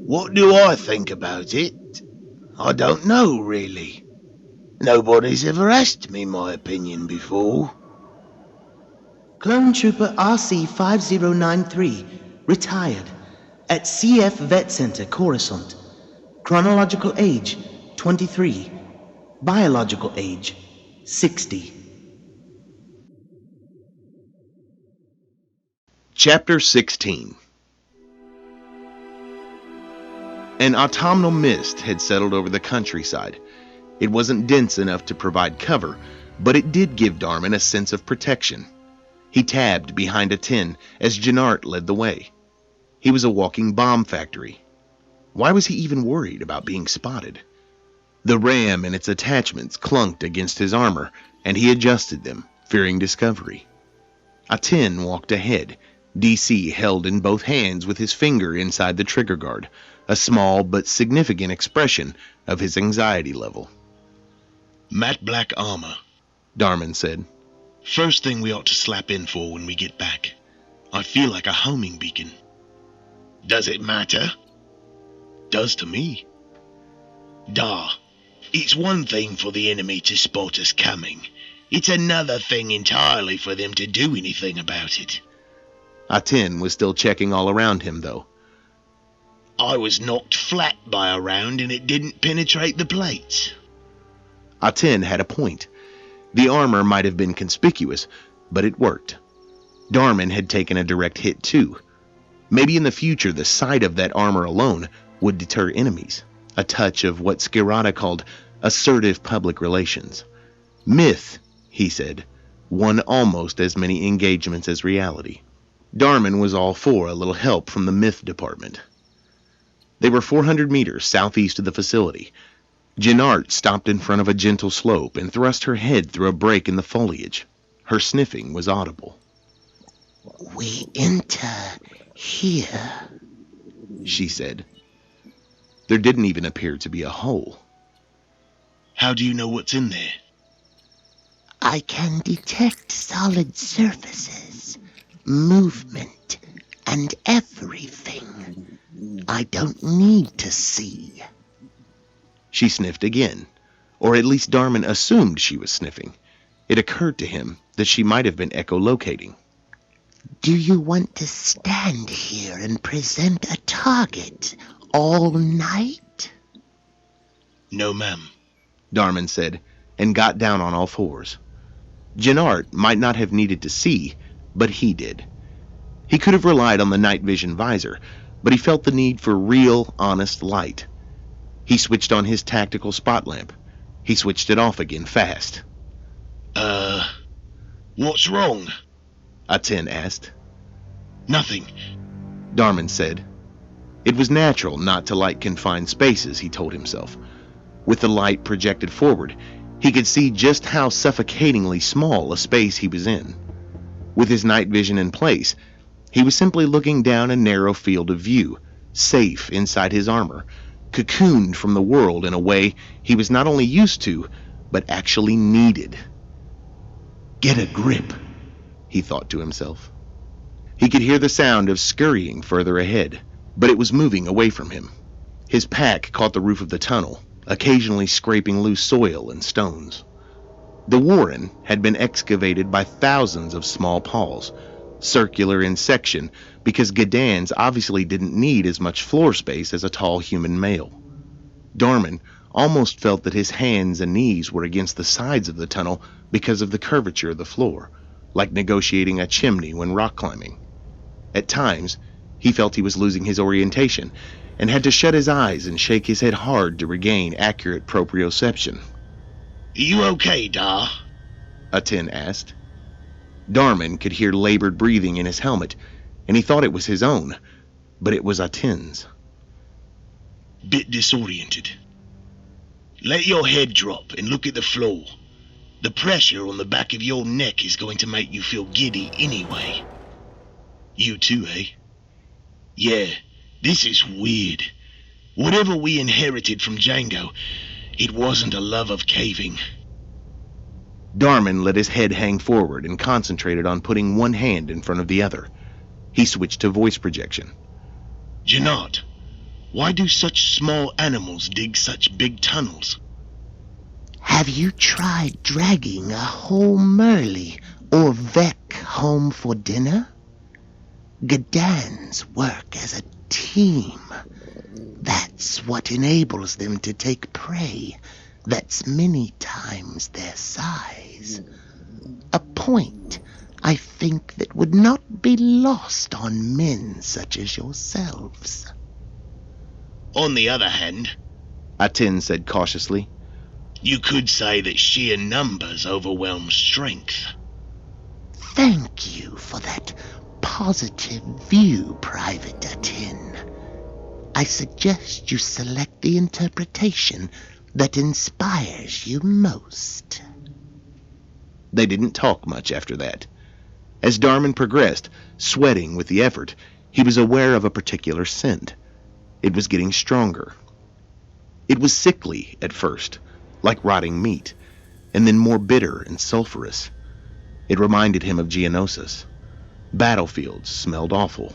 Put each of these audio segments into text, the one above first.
What do I think about it? I don't know, really. Nobody's ever asked me my opinion before. Clone Trooper RC-5093, retired, at CF Vet Center, Coruscant. Chronological age, 23. Biological age, 60. Chapter 16. An autumnal mist had settled over the countryside. It wasn't dense enough to provide cover, but it did give Darman a sense of protection. He tabbed behind a tin as Jannart led the way. He was a walking bomb factory. Why was he even worried about being spotted? The ram and its attachments clunked against his armor, and he adjusted them, fearing discovery. Atin walked ahead, DC held in both hands with his finger inside the trigger guard, a small but significant expression of his anxiety level. Matte black armor, Darman said. First thing we ought to slap in for when we get back. I feel like a homing beacon. Does it matter? Does to me. Dar, it's one thing for the enemy to spot us coming. It's another thing entirely for them to do anything about it. Atin was still checking all around him, though. I was knocked flat by a round and it didn't penetrate the plates. Atin had a point. The armor might have been conspicuous, but it worked. Darman had taken a direct hit too. Maybe in the future the sight of that armor alone would deter enemies. A touch of what Skirata called assertive public relations. Myth, he said, won almost as many engagements as reality. Darman was all for a little help from the myth department. They were 400 meters southeast of the facility. Jannart stopped in front of a gentle slope and thrust her head through a break in the foliage. Her sniffing was audible. We enter here, she said. There didn't even appear to be a hole. How do you know what's in there? I can detect solid surfaces, movement, and everything. I don't need to see. She sniffed again, or at least Darman assumed she was sniffing. It occurred to him that she might have been echolocating. Do you want to stand here and present a target all night? No, ma'am, Darman said, and got down on all fours. Jannart might not have needed to see, but he did. He could have relied on the night vision visor, but he felt the need for real, honest light. He switched on his tactical spot lamp. He switched it off again fast. What's wrong? Atin asked. Nothing, Darman said. It was natural not to like confined spaces, he told himself. With the light projected forward, he could see just how suffocatingly small a space he was in. With his night vision in place, he was simply looking down a narrow field of view, safe inside his armor, cocooned from the world in a way he was not only used to, but actually needed. Get a grip, he thought to himself. He could hear the sound of scurrying further ahead, but it was moving away from him. His pack caught the roof of the tunnel, occasionally scraping loose soil and stones. The warren had been excavated by thousands of small paws, circular in section because Gadans obviously didn't need as much floor space as a tall human male. Darman almost felt that his hands and knees were against the sides of the tunnel because of the curvature of the floor, like negotiating a chimney when rock climbing. At times, he felt he was losing his orientation and had to shut his eyes and shake his head hard to regain accurate proprioception. Are you okay, Dar? Atin asked. Darman could hear labored breathing in his helmet, and he thought it was his own, but it was Atin's. Bit disoriented. Let your head drop and look at the floor. The pressure on the back of your neck is going to make you feel giddy anyway. You too, eh? Yeah, this is weird. Whatever we inherited from Django, it wasn't a love of caving. Darman let his head hang forward and concentrated on putting one hand in front of the other. He switched to voice projection. Jannart, Why do such small animals dig such big tunnels? Have you tried dragging a whole Merle or Vec home for dinner? Gadans work as a team. That's what enables them to take prey that's many times their size. A point, I think, that would not be lost on men such as yourselves. On the other hand, Aten said cautiously, you could say that sheer numbers overwhelm strength. Thank you for that positive view, Private Aten. I suggest you select the interpretation that inspires you most. They didn't talk much after that. As Darman progressed, sweating with the effort, he was aware of a particular scent. It was getting stronger. It was sickly at first, like rotting meat, and then more bitter and sulfurous. It reminded him of Geonosis. Battlefields smelled awful.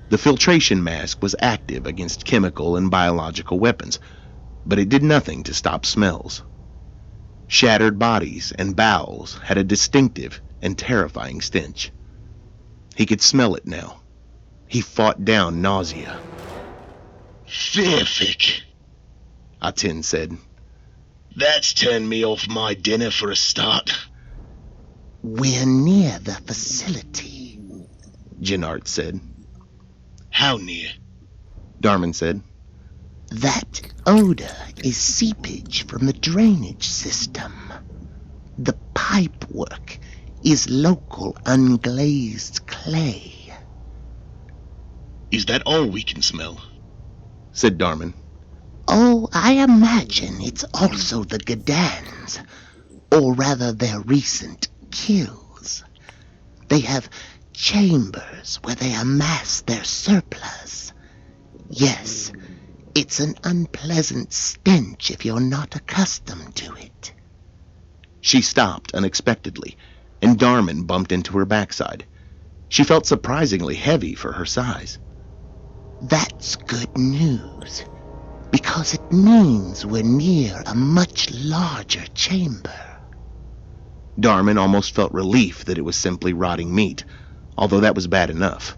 The filtration mask was active against chemical and biological weapons, but it did nothing to stop smells. Shattered bodies and bowels had a distinctive and terrifying stench. He could smell it now. He fought down nausea. Fearfic, Aten said. That's turned me off my dinner for a start. We're near the facility, Jennard said. How near? Darman said. That odor is seepage from the drainage system. The pipework is local unglazed clay. Is that all we can smell? Said Darman. Oh, I imagine it's also the Gadans, or rather their recent kills. They have chambers where they amass their surplus. Yes, it's an unpleasant stench if you're not accustomed to it. She stopped unexpectedly, and Darman bumped into her backside. She felt surprisingly heavy for her size. That's good news, because it means we're near a much larger chamber. Darman almost felt relief that it was simply rotting meat, although that was bad enough.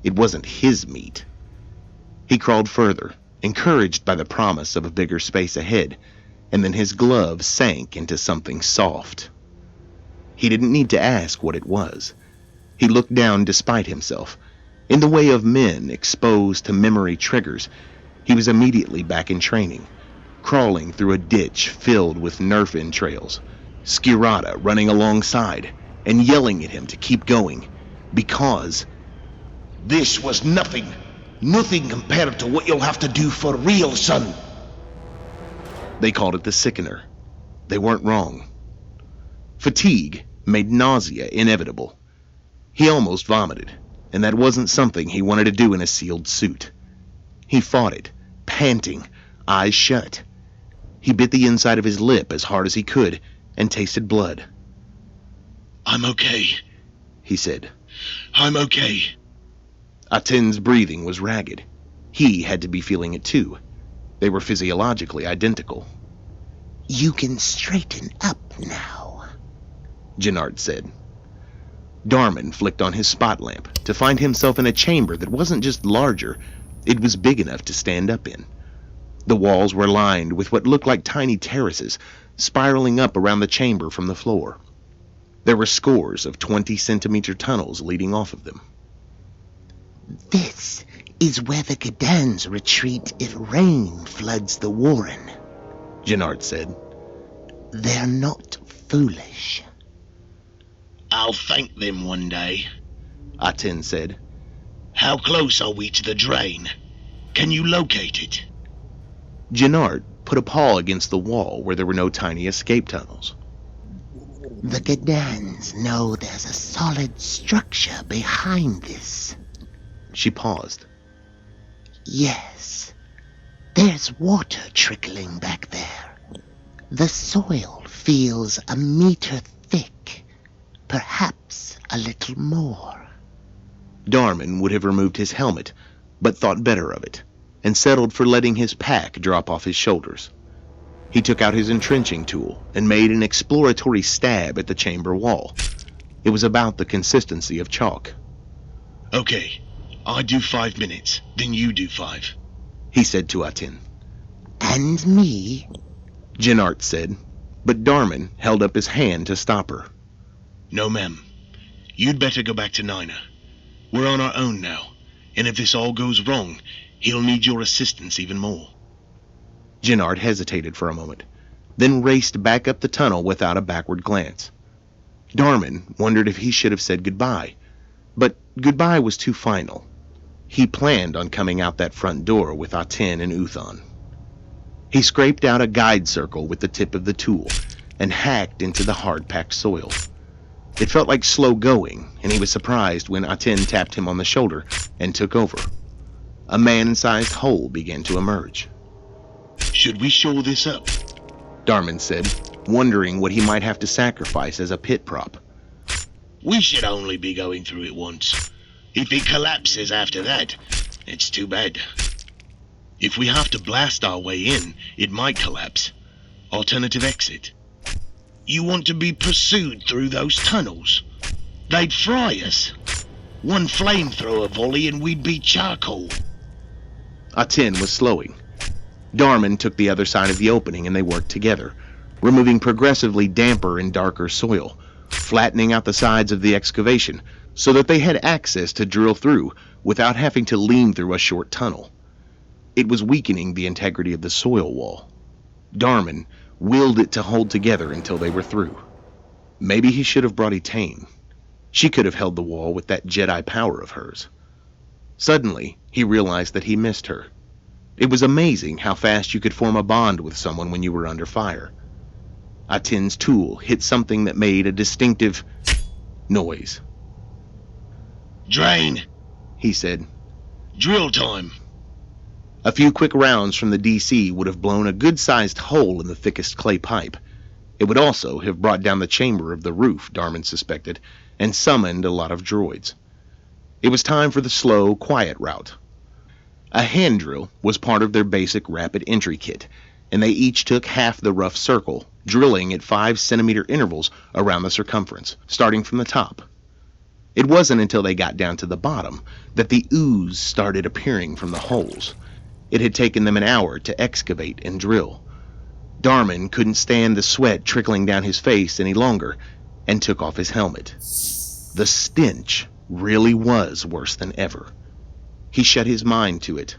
It wasn't his meat. He crawled further, encouraged by the promise of a bigger space ahead, and then his glove sank into something soft. He didn't need to ask what it was. He looked down despite himself. In the way of men exposed to memory triggers, he was immediately back in training, crawling through a ditch filled with nerf entrails, Skirata running alongside and yelling at him to keep going, because this was nothing. Nothing compared to what you'll have to do for real, son. They called it the sickener. They weren't wrong. Fatigue made nausea inevitable. He almost vomited, and that wasn't something he wanted to do in a sealed suit. He fought it, panting, eyes shut. He bit the inside of his lip as hard as he could and tasted blood. I'm okay, he said. I'm okay. Aten's breathing was ragged. He had to be feeling it too. They were physiologically identical. You can straighten up now, Jennard said. Darman flicked on his spot lamp to find himself in a chamber that wasn't just larger, it was big enough to stand up in. The walls were lined with what looked like tiny terraces, spiraling up around the chamber from the floor. There were scores of 20-centimeter tunnels leading off of them. This is where the Gadans retreat if rain floods the warren, Jennard said. They're not foolish. I'll thank them one day, Aten said. How close are we to the drain? Can you locate it? Jennard put a paw against the wall where there were no tiny escape tunnels. The Gadans know there's a solid structure behind this. She paused. Yes, there's water trickling back there. The soil feels a meter thick, perhaps a little more. Darman would have removed his helmet, but thought better of it. and settled for letting his pack drop off his shoulders. He took out his entrenching tool and made an exploratory stab at the chamber wall. It was about the consistency of chalk. Okay, I do 5 minutes, then you do 5. He said to Atin. And me? Jennart said, but Darman held up his hand to stop her. No, ma'am. You'd better go back to Nina. We're on our own now, and if this all goes wrong, he'll need your assistance even more. Jennart hesitated for a moment, then raced back up the tunnel without a backward glance. Darman wondered if he should have said goodbye, but goodbye was too final. He planned on coming out that front door with Atin and Uthan. He scraped out a guide circle with the tip of the tool and hacked into the hard-packed soil. It felt like slow going, and he was surprised when Atin tapped him on the shoulder and took over. A man-sized hole began to emerge. Should we shore this up? Darman said, wondering what he might have to sacrifice as a pit prop. We should only be going through it once. If it collapses after that, it's too bad. If we have to blast our way in, it might collapse. Alternative exit. You want to be pursued through those tunnels? They'd fry us. One flamethrower volley and we'd be charcoal. Atin was slowing. Darman took the other side of the opening and they worked together, removing progressively damper and darker soil, flattening out the sides of the excavation so that they had access to drill through without having to lean through a short tunnel. It was weakening the integrity of the soil wall. Darman willed it to hold together until they were through. Maybe he should have brought Etain. She could have held the wall with that Jedi power of hers. Suddenly, he realized that he missed her. It was amazing how fast you could form a bond with someone when you were under fire. Atin's tool hit something that made a distinctive noise. Drain, He said. drill time. A few quick rounds from the DC would have blown a good-sized hole in the thickest clay pipe. It would also have brought down the chamber of the roof, Darman suspected, and summoned a lot of droids. It was time for the slow, quiet route. A hand drill was part of their basic rapid entry kit, and they each took half the rough circle, drilling at 5-centimeter intervals around the circumference, starting from the top. It wasn't until they got down to the bottom that the ooze started appearing from the holes. It had taken them an hour to excavate and drill. Darman couldn't stand the sweat trickling down his face any longer and took off his helmet. The stench really was worse than ever. He shut his mind to it.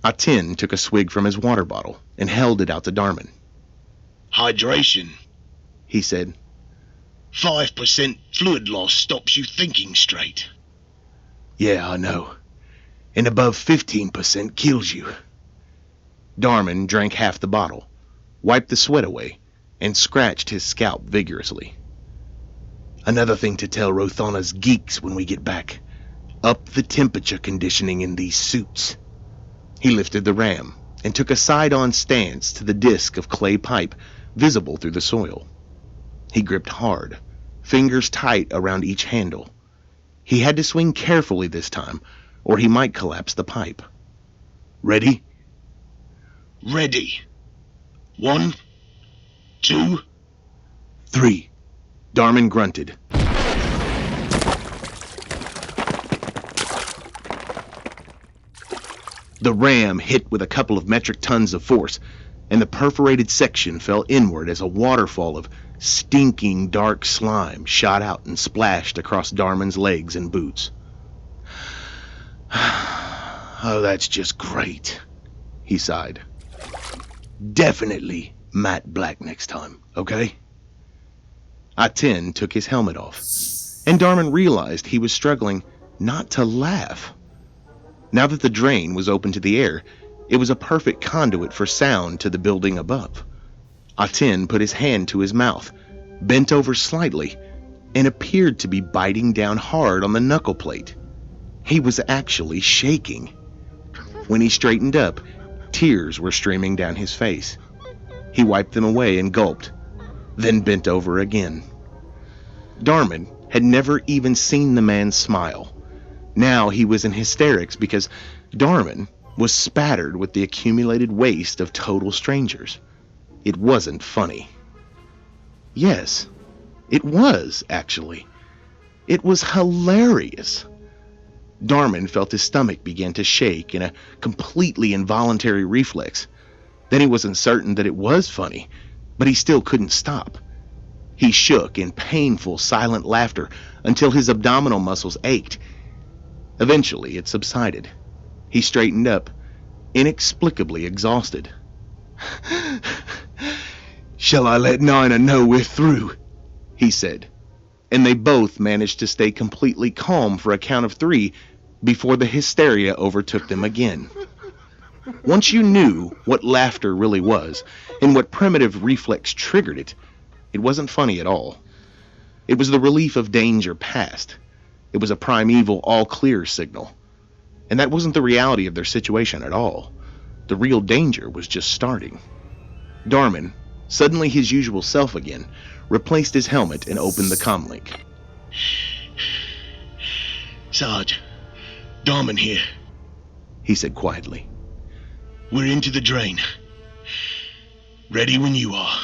Atin took a swig from his water bottle and held it out to Darman. Hydration. He said. 5% fluid loss stops you thinking straight. Yeah, I know. And above 15% kills you. Darman drank half the bottle, wiped the sweat away, and scratched his scalp vigorously. Another thing to tell Rothana's geeks when we get back. Up the temperature conditioning in these suits. He lifted the ram and took a side-on stance to the disc of clay pipe visible through the soil. He gripped hard, fingers tight around each handle. He had to swing carefully this time, or he might collapse the pipe. Ready? Ready. 1, 2, 3. Darman grunted. The ram hit with a couple of metric tons of force, and the perforated section fell inward as a waterfall of stinking dark slime shot out and splashed across Darman's legs and boots. Oh, that's just great, he sighed. Definitely matte black next time, okay? Atin took his helmet off, and Darman realized he was struggling not to laugh. Now that the drain was open to the air, it was a perfect conduit for sound to the building above. Atin put his hand to his mouth, bent over slightly, and appeared to be biting down hard on the knuckle plate. He was actually shaking. When he straightened up, tears were streaming down his face. He wiped them away and gulped, then bent over again. Darman had never even seen the man smile. Now he was in hysterics because Darman was spattered with the accumulated waste of total strangers. It wasn't funny. Yes, it was, actually. It was hilarious. Darman felt his stomach begin to shake in a completely involuntary reflex. Then he wasn't certain that it was funny, but he still couldn't stop. He shook in painful, silent laughter until his abdominal muscles ached. Eventually, it subsided. He straightened up, inexplicably exhausted. "Shall I let Nina know we're through?" he said, and they both managed to stay completely calm for a count of 3 before the hysteria overtook them again. Once you knew what laughter really was and what primitive reflex triggered it, it wasn't funny at all. It was the relief of danger past. It was a primeval all-clear signal. And that wasn't the reality of their situation at all. The real danger was just starting. Darman, suddenly his usual self again, replaced his helmet and opened the comlink. "Sarge, Darman here," he said quietly. "We're into the drain. Ready when you are."